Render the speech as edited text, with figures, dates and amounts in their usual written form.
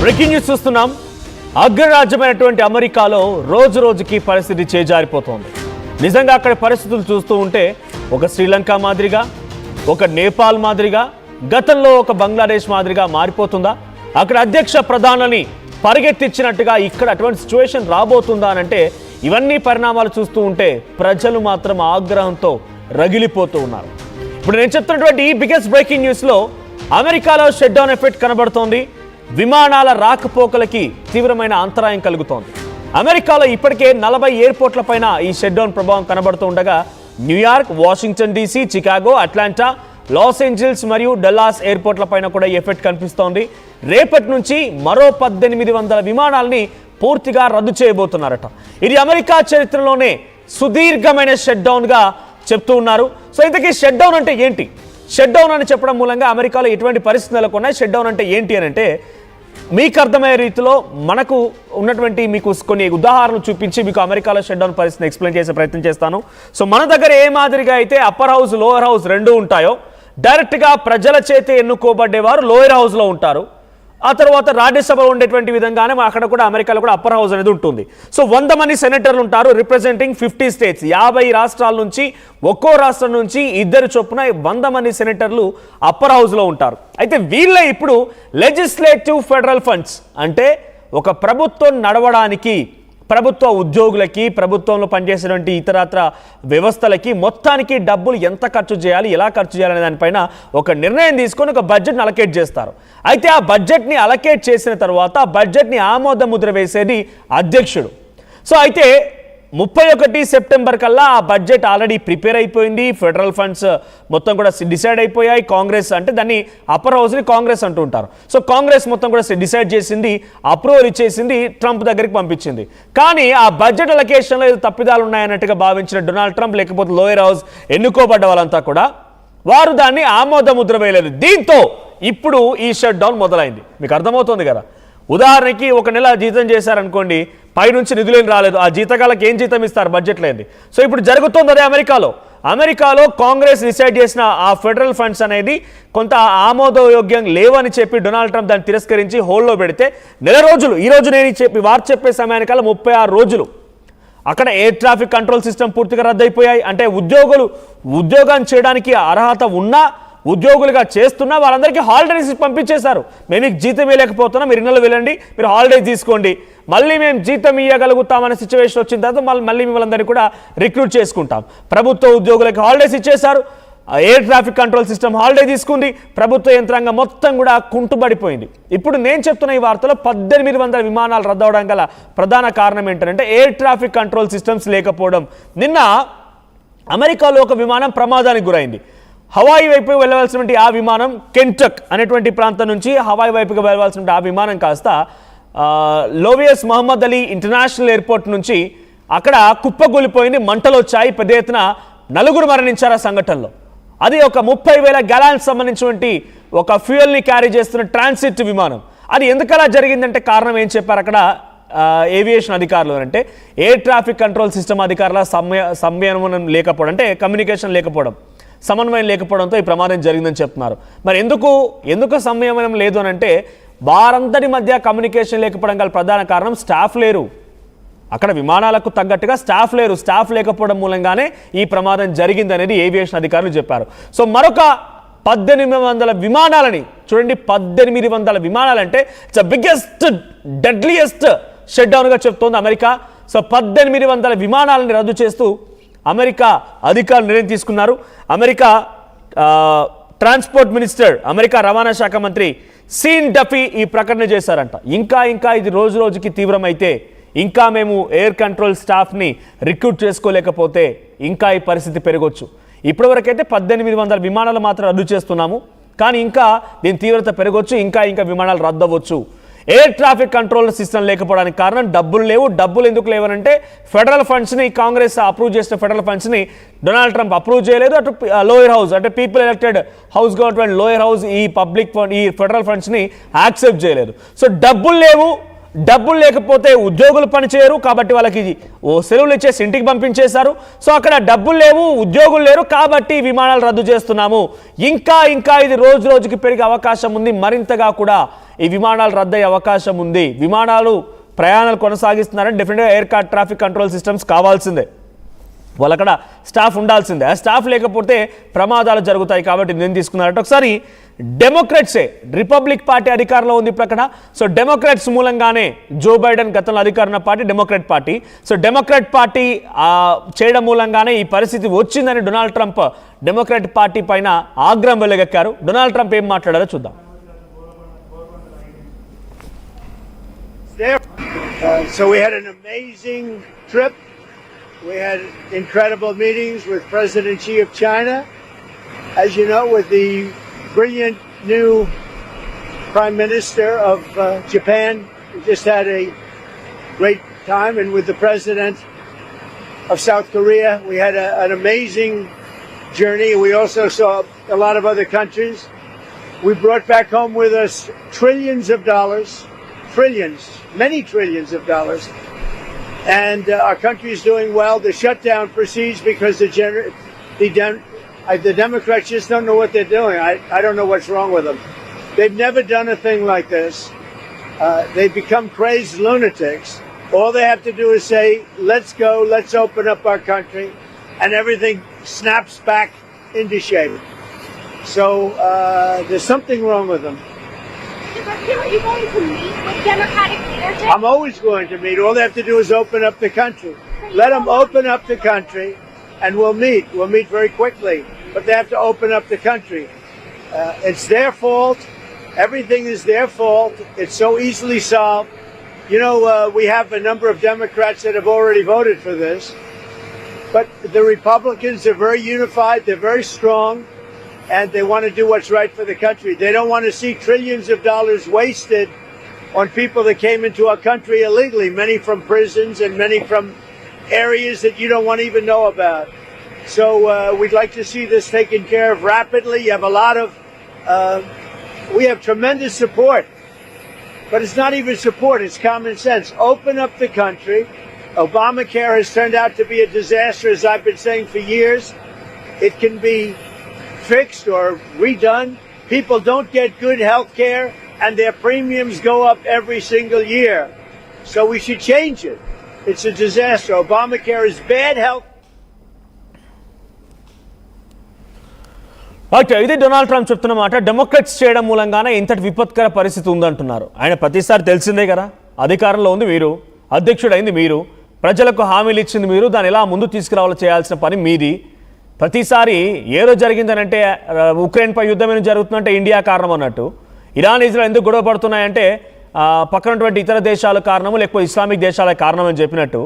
Breaking news చూస్తున్నాం. అగ్రరాజ్యమైనటువంటి అమెరికాలో రోజు రోజుకి పరిస్థితి చేజారిపోతోంది. నిజంగా అక్కడ పరిస్థితులు చూస్తూ ఉంటే ఒక శ్రీలంక మాదిరిగా, ఒక నేపాల్ మాదిరిగా, గతంలో ఒక బంగ్లాదేశ్ మాదిరిగా మారిపోతుందా? అక్కడ అధ్యక్ష ప్రధానులని పరిగెత్తించినట్టుగా ఇక్కడ అటువంటి సిచ్యువేషన్ రాబోతుందా అనంటే ఇవన్నీ పరిణామాలు చూస్తూ ఉంటే ప్రజలు మాత్రం ఆగ్రహంతో రగిలిపోతూ ఉన్నారు. ఇప్పుడు నేను చెప్తున్నటువంటి ఈ బిగ్గెస్ట్ బ్రేకింగ్ న్యూస్లో అమెరికాలో షట్ డౌన్ ఎఫెక్ట్ కనబడుతోంది. విమానాల రాకపోకలకి తీవ్రమైన అంతరాయం కలుగుతోంది. అమెరికాలో ఇప్పటికే 40 ఎయిర్పోర్ట్ల పైన ఈ షట్ డౌన్ ప్రభావం కనబడుతూ ఉండగా New York, Washington DC, Chicago, Atlanta, Los Angeles మరియు డల్లాస్ ఎయిర్పోర్ట్ల పైన కూడా ఎఫెక్ట్ కనిపిస్తోంది. రేపటి నుంచి మరో 1800 విమానాలని పూర్తిగా రద్దు చేయబోతున్నారట. ఇది అమెరికా చరిత్రలోనే సుదీర్ఘమైన షట్ డౌన్గా చెప్తూ ఉన్నారు. సో ఇంతకీ షట్ డౌన్ అంటే ఏంటి? షట్ డౌన్ అని చెప్పడం మూలంగా అమెరికాలో ఎటువంటి పరిస్థితులు నెలకొన్నాయి? షట్ డౌన్ అంటే ఏంటి అని అంటే మీకు అర్థమయ్యే రీతిలో మనకు ఉన్నటువంటి మీకు కొన్ని ఉదాహరణలు చూపించి మీకు అమెరికాలో షట్ డౌన్ పరిస్థితిని ఎక్స్ప్లెయిన్ చేసే ప్రయత్నం చేస్తాను. సో మన దగ్గర ఏ మాదిరిగా అయితే అప్పర్ హౌస్, లోయర్ హౌస్ రెండు ఉంటాయో, డైరెక్ట్గా ప్రజల చేత ఎన్నుకోబడ్డేవారు లోయర్ హౌస్లో ఉంటారు. ఆ తర్వాత రాజ్యసభలో ఉండేటువంటి విధంగానే అక్కడ కూడా అమెరికాలో కూడా అప్పర్ హౌస్ అనేది ఉంటుంది. సో 100 మంది సెనేటర్లు ఉంటారు, రిప్రజెంటింగ్ 50 స్టేట్స్. 50 రాష్ట్రాల నుంచి ఒక్కో రాష్ట్రం నుంచి 2 చొప్పున 100 మంది సెనేటర్లు అప్పర్ హౌస్లో ఉంటారు. అయితే వీళ్ళే ఇప్పుడు లెజిస్లేటివ్ ఫెడరల్ ఫండ్స్ అంటే ఒక ప్రభుత్వం నడవడానికి, ప్రభుత్వ ఉద్యోగులకి, ప్రభుత్వంలో పనిచేసేటువంటి ఇతరత్ర వ్యవస్థలకి మొత్తానికి డబ్బులు ఎంత ఖర్చు చేయాలి, ఎలా ఖర్చు చేయాలనే దానిపైన ఒక నిర్ణయం తీసుకొని ఒక బడ్జెట్ని అలకేట్ చేస్తారు. అయితే ఆ బడ్జెట్ని అలకేట్ చేసిన తర్వాత ఆ బడ్జెట్ని ఆమోద ముద్ర వేసేది అధ్యక్షుడు. సో అయితే 31 సెప్టెంబర్ కల్లా ఆ బడ్జెట్ ఆల్రెడీ ప్రిపేర్ అయిపోయింది. ఫెడరల్ ఫండ్స్ మొత్తం కూడా డిసైడ్ అయిపోయాయి. కాంగ్రెస్ అంటే దాన్ని అప్పర్ హౌస్ని కాంగ్రెస్ అంటూ ఉంటారు. సో కాంగ్రెస్ మొత్తం కూడా డిసైడ్ చేసింది, అప్రూవల్ ఇచ్చేసింది, ట్రంప్ దగ్గరికి పంపించింది. కానీ ఆ బడ్జెట్ అలొకేషన్లో ఏదో తప్పిదాలు ఉన్నాయన్నట్టుగా భావించిన డొనాల్డ్ ట్రంప్, లేకపోతే లోయర్ హౌస్ ఎన్నుకోబడ్డ వాళ్ళంతా కూడా వారు దాన్ని ఆమోద ముద్ర వేయలేదు. దీంతో ఇప్పుడు ఈ షట్ డౌన్ మొదలైంది. మీకు అర్థమవుతుంది కదా. ఉదాహరణకి 1 నెల జీతం చేశారనుకోండి, పైనుంచి నిధులేం రాలేదు, ఆ జీతగాళ్ళకి ఏం జీతం ఇస్తారు? బడ్జెట్ లేని. సో ఇప్పుడు జరుగుతుంది అదే అమెరికాలో కాంగ్రెస్ డిసైడ్ చేసిన ఆ ఫెడరల్ ఫండ్స్ అనేది కొంత ఆమోదయోగ్యం లేవని చెప్పి డొనాల్డ్ ట్రంప్ దాన్ని తిరస్కరించి హోల్డ్లో పెడితే నెల రోజులు, ఈరోజు నేను వారు చెప్పే సమయానికల్లా 36 రోజులు అక్కడ ఎయిర్ ట్రాఫిక్ కంట్రోల్ సిస్టమ్ పూర్తిగా రద్దయిపోయాయి. అంటే ఉద్యోగం చేయడానికి అర్హత ఉన్నా, ఉద్యోగులుగా చేస్తున్నా వాళ్ళందరికీ హాలిడేస్ పంపించేశారు. మేము మీకు జీతం ఇవ్వలేకపోతున్నాం, మీరు ఇళ్ళలో వెళ్ళండి, మీరు హాలిడేస్ తీసుకోండి, మళ్ళీ మేము జీతం ఇవ్వగలుగుతామనే సిచ్యువేషన్ వచ్చిన తర్వాత మళ్ళీ మిమ్మల్ని కూడా రిక్రూట్ చేసుకుంటాం. ప్రభుత్వ ఉద్యోగులకి హాలిడేస్ ఇచ్చేశారు. Air traffic control system holiday తీసుకుంది. ప్రభుత్వ యంత్రాంగం మొత్తం కూడా కుంటుబడిపోయింది. ఇప్పుడు నేను చెప్తున్న ఈ వార్తలో 1800 విమానాలు రద్దవడం గల ప్రధాన కారణం ఏంటంటే ఎయిర్ ట్రాఫిక్ కంట్రోల్ సిస్టమ్స్ లేకపోవడం. నిన్న అమెరికాలో ఒక విమానం ప్రమాదానికి గురైంది. హవాయి వైపు వెళ్ళవలసినటువంటి ఆ విమానం కెంటక్ అనేటువంటి ప్రాంతం నుంచి హవాయి వైపుగా వెళ్ళవలసినటువంటి ఆ విమానం కాస్త లోవియస్ మహమ్మద్ అలీ ఇంటర్నేషనల్ ఎయిర్పోర్ట్ నుంచి అక్కడ కుప్పగూలిపోయింది. మంటలు వచ్చాయి, పెద్ద ఎత్తున 4 మరణించారు ఆ సంఘటనలో. అది ఒక 30,000 గ్యాలన్స్ సంబంధించినటువంటి ఒక ఫ్యూయల్ని క్యారీ చేస్తున్న ట్రాన్సిట్ విమానం. అది ఎందుకలా జరిగిందంటే కారణం ఏం చెప్పారు అక్కడ ఏవియేషన్ అధికారులు అంటే ఎయిర్ ట్రాఫిక్ కంట్రోల్ సిస్టమ్ అధికారుల సమన్వయం లేకపోవడం, అంటే కమ్యూనికేషన్ లేకపోవడం, సమన్వయం లేకపోవడంతో ఈ ప్రమాదం జరిగిందని చెప్తున్నారు. మరి ఎందుకు సమన్వయం లేదు అని అంటే వారందరి మధ్య కమ్యూనికేషన్ లేకపోవడం గల ప్రధాన కారణం స్టాఫ్ లేరు. అక్కడ విమానాలకు తగ్గట్టుగా స్టాఫ్ లేరు. స్టాఫ్ లేకపోవడం మూలంగానే ఈ ప్రమాదం జరిగిందనేది ఏవియేషన్ అధికారులు చెప్పారు. సో మరొక 1800 విమానాలని చూడండి, 1800 విమానాలంటే ఇట్స్ బిగ్గెస్ట్ డెడ్లియెస్ట్ షట్ డౌన్గా చెప్తోంది అమెరికా. సో 1800 విమానాలని రద్దు చేస్తూ అమెరికా అధికారులు నిర్ణయం తీసుకున్నారు. అమెరికా ట్రాన్స్పోర్ట్ మినిస్టర్, అమెరికా రవాణా శాఖ మంత్రి సీన్ డఫీ ఈ ప్రకటన చేశారంట. ఇంకా ఇది రోజు రోజుకి తీవ్రమైతే, ఇంకా మేము ఎయిర్ కంట్రోల్ స్టాఫ్ని రిక్రూట్ చేసుకోలేకపోతే ఇంకా ఈ పరిస్థితి పెరగొచ్చు. ఇప్పటివరకైతే 1800 విమానాలు మాత్రం రద్దు చేస్తున్నాము, కానీ ఇంకా దీని తీవ్రత పెరగొచ్చు, ఇంకా విమానాలు రద్దు అవ్వచ్చు. ఎయిర్ ట్రాఫిక్ కంట్రోల్ సిస్టమ్ లేకపోవడానికి కారణం డబ్బులు లేవు. డబ్బులు ఎందుకు లేవనంటే ఫెడరల్ ఫండ్స్ని, కాంగ్రెస్ అప్రూవ్ చేసిన ఫెడరల్ ఫండ్స్ని డొనాల్డ్ ట్రంప్ అప్రూవ్ చేయలేదు. అటు లోయర్ హౌస్ అంటే people elected house government lower house ఈ పబ్లిక్ ఫండ్, ఈ ఫెడరల్ ఫండ్స్ని యాక్సెప్ట్ చేయలేదు. సో డబ్బులు లేవు, డబ్బులు లేకపోతే ఉద్యోగులు పనిచేయరు, కాబట్టి వాళ్ళకి సెలవులు ఇచ్చేసి ఇంటికి పంపించేశారు. సో అక్కడ డబ్బులు లేవు, ఉద్యోగులు లేరు, కాబట్టి విమానాలు రద్దు చేస్తున్నాము. ఇంకా ఇది రోజు రోజుకి పెరిగే అవకాశం ఉంది. మరింతగా కూడా ఈ విమానాలు రద్దయ్యే అవకాశం ఉంది. విమానాలు ప్రయాణాలు కొనసాగిస్తున్నారని డెఫినెట్గా ఎయిర్ ట్రాఫిక్ కంట్రోల్ సిస్టమ్స్ కావాల్సిందే, వాళ్ళు అక్కడ స్టాఫ్ ఉండాల్సిందే. ఆ స్టాఫ్ లేకపోతే ప్రమాదాలు జరుగుతాయి కాబట్టి నేను తీసుకున్నారంటే ఒకసారి డెమోక్రాట్సే, రిపబ్లిక్ పార్టీ అధికారంలో ఉంది ఇప్పుడు అక్కడ. సో డెమోక్రాట్స్ మూలంగానే జో బైడెన్ గతంలో అధికారంలో party Democrat party. So Democrat party చేయడం మూలంగానే ఈ పరిస్థితి వచ్చిందని డొనాల్డ్ ట్రంప్ డెమోక్రాట్ పార్టీ పైన ఆగ్రహం వెలుగెక్కారు. డొనాల్డ్ ట్రంప్ ఏం మాట్లాడారో చూద్దాం. So we had an amazing trip. We had incredible meetings with President Xi of China. As you know, with the brilliant new Prime Minister of Japan, we just had a great time. And with the President of South Korea, we had an amazing journey. We also saw a lot of other countries. We brought back home with us trillions of dollars, trillions, many trillions of dollars. And our country is doing well. The shutdown proceeds because the Democrats just don't know what they're doing. I don't know what's wrong with them. They've never done a thing like this. They've become crazed lunatics. All they have to do is say, let's go, let's open up our country, and everything snaps back into shape. So there's something wrong with them. Are you going to meet with Democratic leadership? I'm always going to meet. All they have to do is open up the country. Let them open up the country, and we'll meet. We'll meet very quickly. But they have to open up the country. It's their fault. Everything is their fault. It's so easily solved. You know, we have a number of Democrats that have already voted for this. But the Republicans are very unified. They're very strong. And they want to do what's right for the country. They don't want to see trillions of dollars wasted on people that came into our country illegally, many from prisons and many from areas that you don't want to even know about. So we'd like to see this taken care of rapidly. You have a lot of, we have tremendous support, but it's not even support, it's common sense. Open up the country. Obamacare has turned out to be a disaster, as I've been saying for years. It can be fixed or redone. People don't get good health care and their premiums go up every single year. So we should change it. It's a disaster. Obamacare is bad health. Okay, ఇది Donald Trump చెప్తున్నమాట. Democrats చేయడం మూలంగానే ఇంతటి విపత్కర పరిస్థితి ఉందంటున్నారు. ఆయన ప్రతిసారి తెలిసిందే కదా, అధికారంలో ఉంది మీరు, అధ్యక్షుడైంది మీరు, ప్రజలకు హామీలు ఇచ్చింది మీరు, దాన్ని ఎలా ముందు తీసుకురావాలో చేయాల్సిన పని మీది. ప్రతిసారి ఏదో జరిగిందనంటే ఉక్రెయిన్పై యుద్ధం ఏమైనా జరుగుతుందంటే ఇండియా కారణం అన్నట్టు, ఇరాన్ ఇజ్రాయెల్ ఎందుకు గొడవ పడుతున్నాయంటే పక్కనటువంటి ఇతర దేశాల కారణము లేకపోతే ఇస్లామిక్ దేశాల కారణం అని చెప్పినట్టు